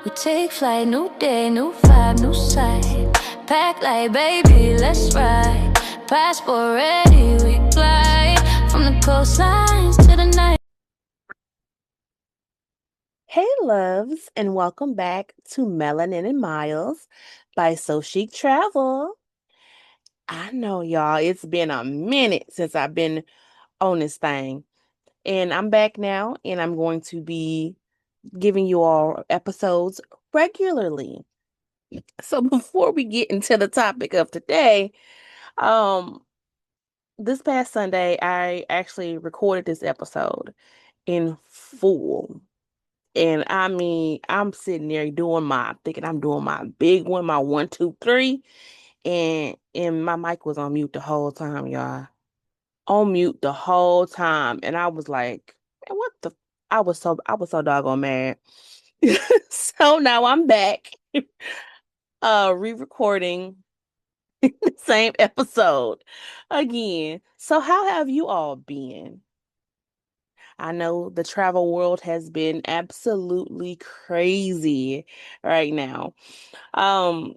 We take flight, new day, new vibe, new sight. Pack like baby, let's ride. Passport ready, we fly. From the coastlines to the night. Hey, loves, and welcome back to Melanin and Miles by So Chic Travel. I know, y'all, it's been a minute since I've been on this thing, and I'm back now, and I'm going to be giving you all episodes regularly. So before we get into the topic of today, um, this past Sunday, I actually recorded this episode in full. And I mean, I'm sitting there thinking I'm doing my big one, my 1, 2, 3, and my mic was on mute the whole time, y'all. On mute the whole time, and I was like, man, what the? I was so doggone mad. So now I'm back, re-recording the same episode again. So how have you all been? I know the travel world has been absolutely crazy right now. Um,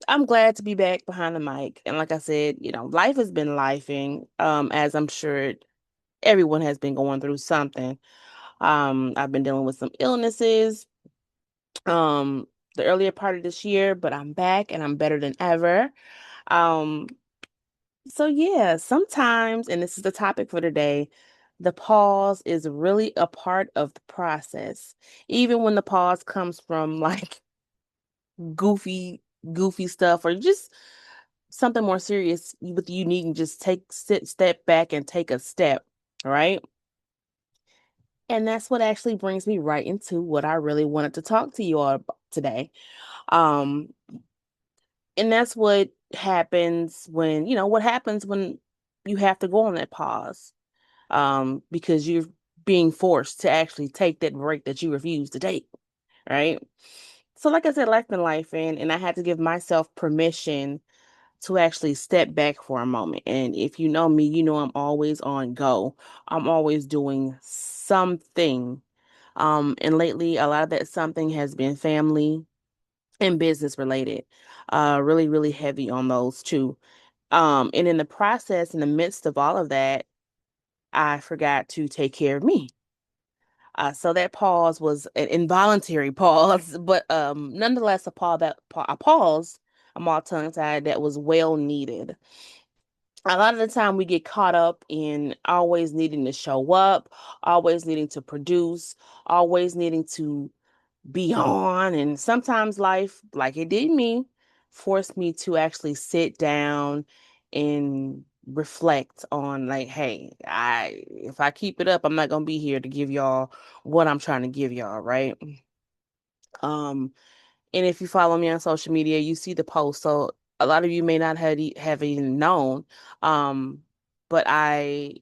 I'm glad to be back behind the mic. And like I said, life has been lifing, as I'm sure everyone has been going through something. I've been dealing with some illnesses, um, the earlier part of this year, but I'm back and I'm better than ever. Um, so yeah, sometimes, and this is the topic for today, the pause is really a part of the process. Even when the pause comes from like goofy stuff or just something more serious with you needing just step back and take a step, right? And that's what actually brings me right into what I really wanted to talk to you all about today. Um, and that's what happens when you have to go on that pause, because you're being forced to actually take that break that you refuse to take, right? So like I said, life been life, and I had to give myself permission to actually step back for a moment. And if you know me, you know I'm always on go. I'm always doing something. And lately a lot of that something has been family and business related. Really, really heavy on those two. And in the process, in the midst of all of that, I forgot to take care of me. So that pause was an involuntary pause, but nonetheless a pause. I'm all tongue-tied. That was well needed. A lot of the time we get caught up in always needing to show up, always needing to produce, always needing to be on. And sometimes life, like it did me, forced me to actually sit down and reflect on like, hey, if I keep it up, I'm not gonna be here to give y'all what I'm trying to give y'all, right? Um, and if you follow me on social media, you see the post. So a lot of you may not have even known. Um, but my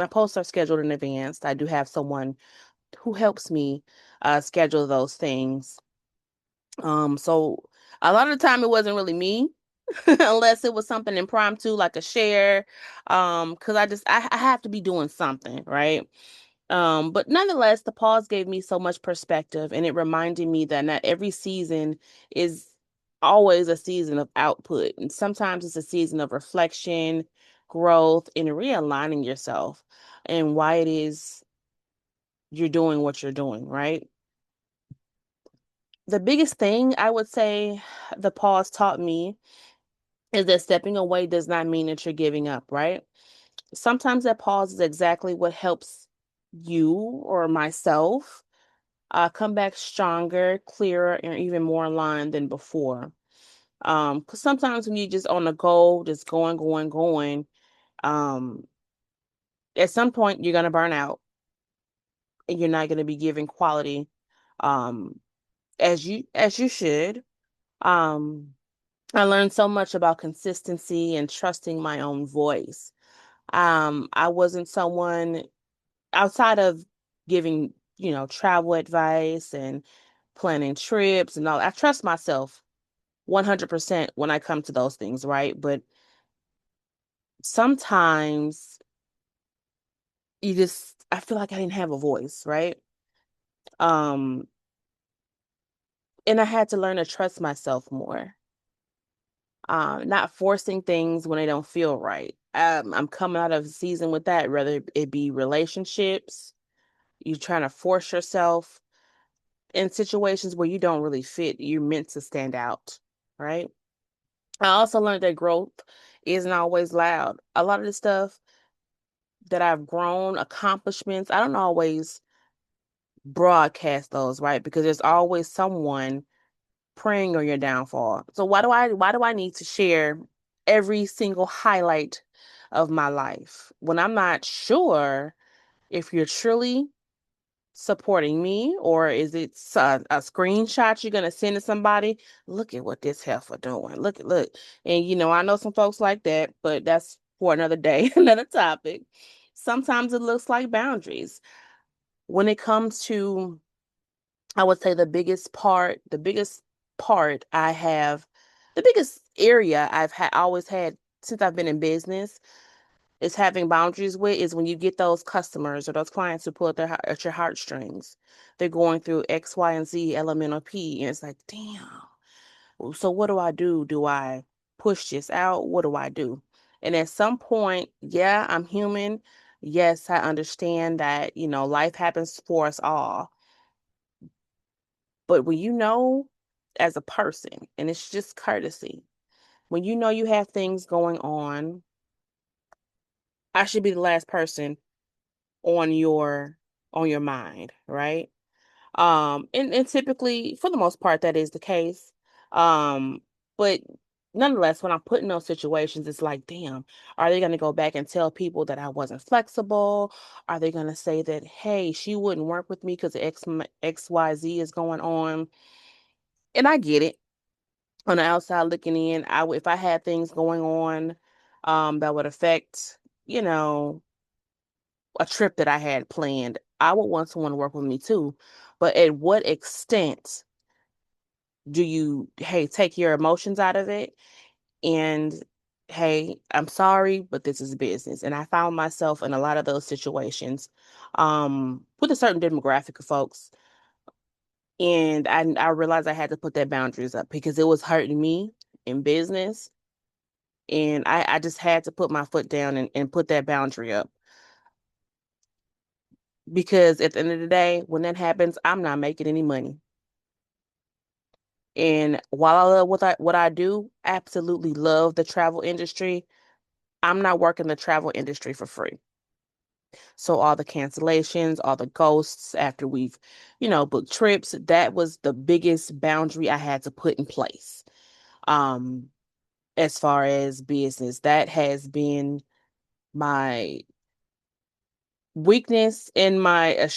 posts are scheduled in advance. I do have someone who helps me schedule those things. So a lot of the time it wasn't really me, unless it was something impromptu like a share. Because I have to be doing something, right? But nonetheless, the pause gave me so much perspective, and it reminded me that not every season is always a season of output. And sometimes it's a season of reflection, growth, and realigning yourself and why it is you're doing what you're doing, right? The biggest thing I would say the pause taught me is that stepping away does not mean that you're giving up, right? Sometimes that pause is exactly what helps you or myself come back stronger, clearer, and even more aligned than before. Because sometimes when you just on the go, just going, um, at some point you're gonna burn out and you're not gonna be giving quality, um, as you should. Um, I learned so much about consistency and trusting my own voice. I wasn't someone outside of giving, travel advice and planning trips and all. I trust myself 100% when I come to those things, right? But sometimes I feel like I didn't have a voice, right? Um, And I had to learn to trust myself more. Not forcing things when they don't feel right. I'm coming out of the season with that, whether it be relationships, you trying to force yourself in situations where you don't really fit. You're meant to stand out, right? I also learned that growth isn't always loud. A lot of the stuff that I've grown, accomplishments, I don't always broadcast those, right? Because there's always someone preying on your downfall. So why do I need to share every single highlight of my life when I'm not sure if you're truly supporting me, or is it a screenshot you're gonna send to somebody? Look at what this heifer doing. Look. And I know some folks like that, but that's for another day, another topic. Sometimes it looks like boundaries. When it comes to, I would say the biggest part I have, the biggest area I've had always had since I've been in business is having boundaries with is when you get those customers or those clients who pull at your heartstrings. They're going through X, Y, and Z, elemental P, and it's like, damn. So what do I do? Do I push this out? What do I do? And at some point, yeah, I'm human. Yes, I understand that, life happens for us all. But when as a person, and it's just courtesy, when you have things going on, I should be the last person on your mind, right? And typically, for the most part, that is the case. Um, but nonetheless, when I'm put in those situations, it's like, damn, are they gonna go back and tell people that I wasn't flexible? Are they gonna say that, hey, she wouldn't work with me because XYZ is going on? And I get it. On the outside looking in, if I had things going on, that would affect, you know, a trip that I had planned, I would want someone to work with me too. But at what extent do you, hey, take your emotions out of it? And hey, I'm sorry, but this is business. And I found myself in a lot of those situations, with a certain demographic of folks. And I realized I had to put that boundaries up because it was hurting me in business. And I just had to put my foot down and put that boundary up. Because at the end of the day, when that happens, I'm not making any money. And while I love what I do, absolutely love the travel industry, I'm not working the travel industry for free. So all the cancellations, all the ghosts after we've, booked trips, that was the biggest boundary I had to put in place. Um, as far as business, that has been my weakness and my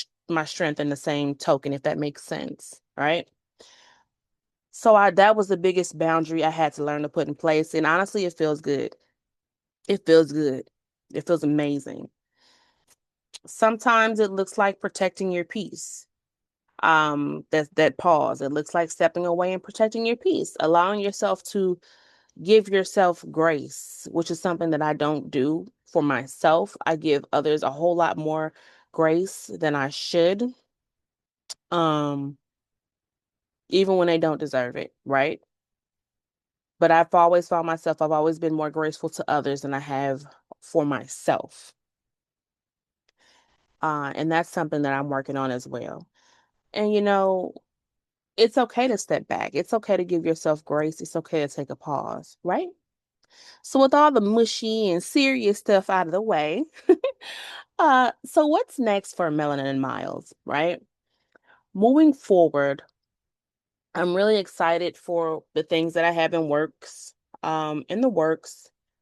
strength in the same token, if that makes sense, right? So that was the biggest boundary I had to learn to put in place. And honestly, it feels good. It feels good. It feels amazing. Sometimes it looks like protecting your peace. That pause. It looks like stepping away and protecting your peace, allowing yourself to give yourself grace, which is something that I don't do for myself. I give others a whole lot more grace than I should. Um, even when they don't deserve it, right? But I've always been more graceful to others than I have for myself. And that's something that I'm working on as well. And it's okay to step back. It's okay to give yourself grace. It's okay to take a pause, right? So with all the mushy and serious stuff out of the way, so what's next for Melanin and Miles, right? Moving forward, I'm really excited for the things that I have in the works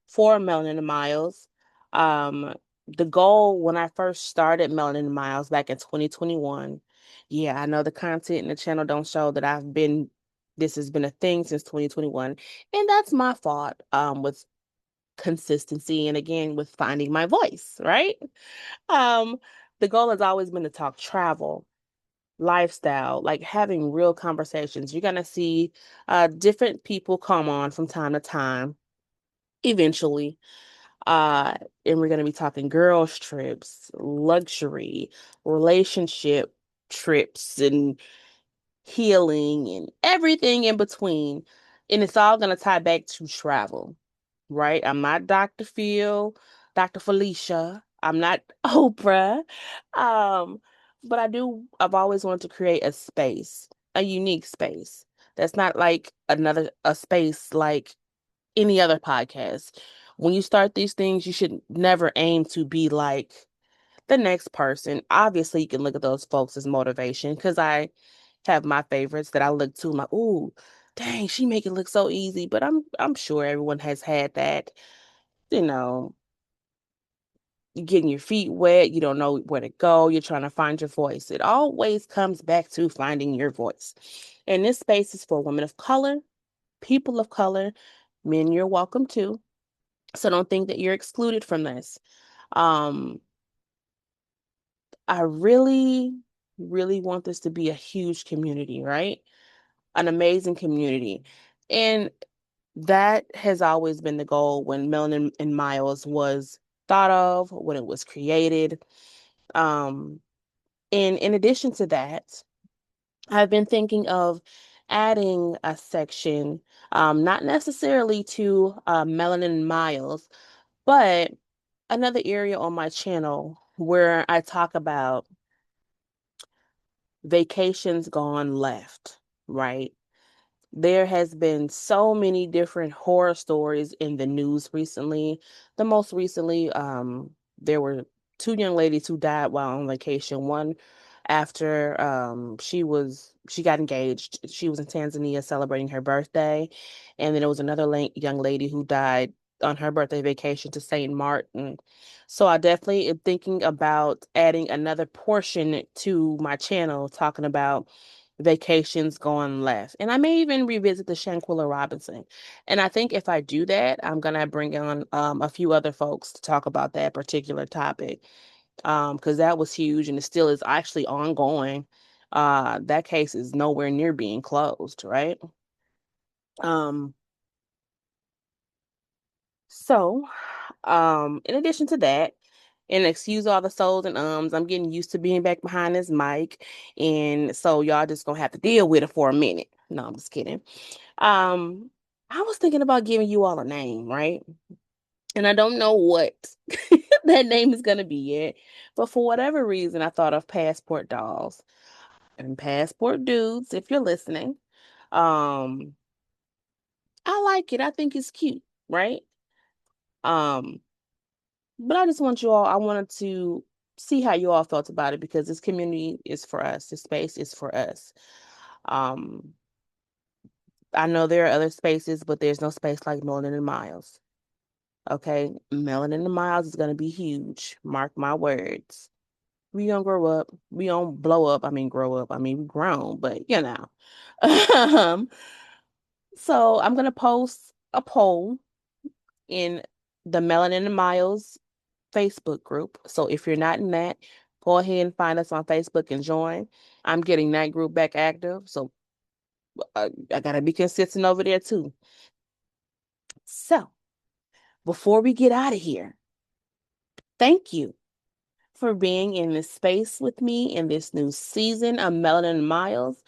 for Melanin and Miles. Um, the goal when I first started Melanin and Miles back in 2021, yeah, I know the content in the channel don't show that this has been a thing since 2021, and that's my fault, with consistency and again with finding my voice, right? Um, the goal has always been to talk travel, lifestyle, like having real conversations. You're gonna see different people come on from time to time, eventually. Uh, and we're gonna be talking girls' trips, luxury, relationship trips, and healing, and everything in between. And it's all going to tie back to travel, right? I'm not Dr. Phil, Dr. Felicia. I'm not Oprah. Um, but I've always wanted to create a space, a unique space. That's not like a space like any other podcast. When you start these things, you should never aim to be like the next person. Obviously, you can look at those folks as motivation because I have my favorites that I look to. I'm like, ooh, dang, she make it look so easy. But I'm sure everyone has had that, you know, you're getting your feet wet, you don't know where to go, you're trying to find your voice. It always comes back to finding your voice. And this space is for women of color, people of color, men, you're welcome too. So don't think that you're excluded from this. Um, I really, really want this to be a huge community, right? An amazing community. And that has always been the goal when Melanin and Miles was thought of, when it was created. Um, and in addition to that, I've been thinking of adding a section, not necessarily to Melanin and Miles, but another area on my channel where I talk about vacations gone left, right? There has been so many different horror stories in the news recently. The most recently, there were two young ladies who died while on vacation. One after she got engaged. She was in Tanzania celebrating her birthday, and then there was another young lady who died on her birthday vacation to Saint Martin. So I definitely am thinking about adding another portion to my channel talking about vacations going left. And I may even revisit the Shanquilla Robinson. And I think if I do that, I'm gonna bring on a few other folks to talk about that particular topic. Because that was huge and it still is actually ongoing. That case is nowhere near being closed, right? Um, so in addition to that, and excuse all the souls and I'm getting used to being back behind this mic. And so y'all just gonna have to deal with it for a minute. No, I'm just kidding. Um, I was thinking about giving you all a name, right? And I don't know what that name is gonna be yet, but for whatever reason, I thought of Passport Dolls and Passport Dudes, if you're listening. Um, I like it. I think it's cute, right? Um, but I just want you all, I wanted to see how you all felt about it because this community is for us. This space is for us. Um, I know there are other spaces, but there's no space like Melanin and Miles. Okay, Melanin and Miles is gonna be huge. Mark my words. We gonna grow up. We don't blow up. I mean, grow up. I mean, we grown, but you know. um, so I'm gonna post a poll in the Melanin and Miles Facebook group. So if you're not in that, go ahead and find us on Facebook and join. I'm getting that group back active, so I gotta be consistent over there too. So before we get out of here, thank you for being in this space with me in this new season of Melanin and Miles.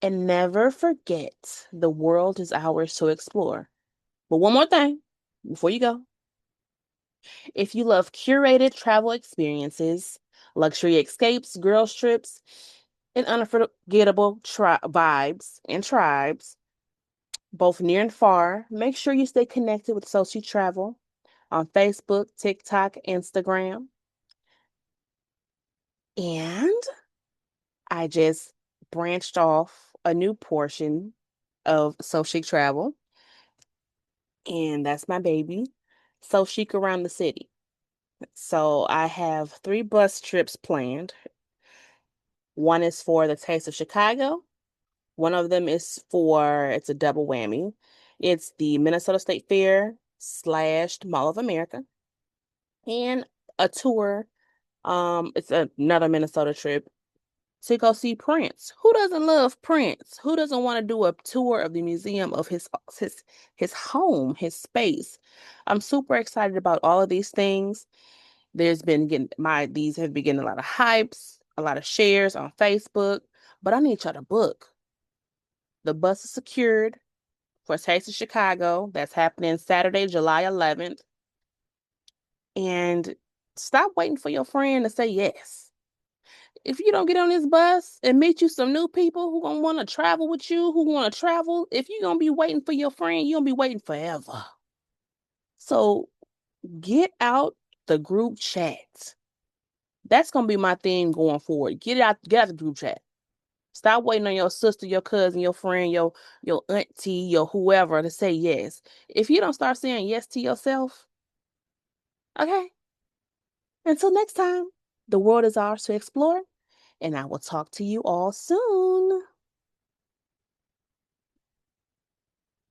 And never forget, the world is ours to explore. But one more thing before you go. If you love curated travel experiences, luxury escapes, girls trips, and unforgettable vibes and tribes, both near and far, make sure you stay connected with Sochi Travel on Facebook, TikTok, Instagram. And I just branched off a new portion of So Chic Travel, and that's my baby, So Chic Around the City. So I have 3 bus trips planned. One is for the Taste of Chicago. One of them is it's a double whammy. It's the Minnesota State Fair / Mall of America and a tour. It's another Minnesota trip to go see Prince. Who doesn't love Prince? Who doesn't want to do a tour of the museum of his home, his space? I'm super excited about all of these things. There's been these have been getting a lot of hypes, a lot of shares on Facebook, but I need y'all to book. The bus is secured for Taste of Chicago. That's happening Saturday, July 11th. And stop waiting for your friend to say yes. If you don't get on this bus and meet you some new people who gonna want to travel with you, who want to travel, if you're gonna be waiting for your friend, you're gonna be waiting forever. So get out the group chat. That's gonna be my theme going forward. Get out the group chat. Stop waiting on your sister, your cousin, your friend, your auntie, your whoever to say yes. If you don't start saying yes to yourself, okay? Until next time, the world is ours to explore, and I will talk to you all soon.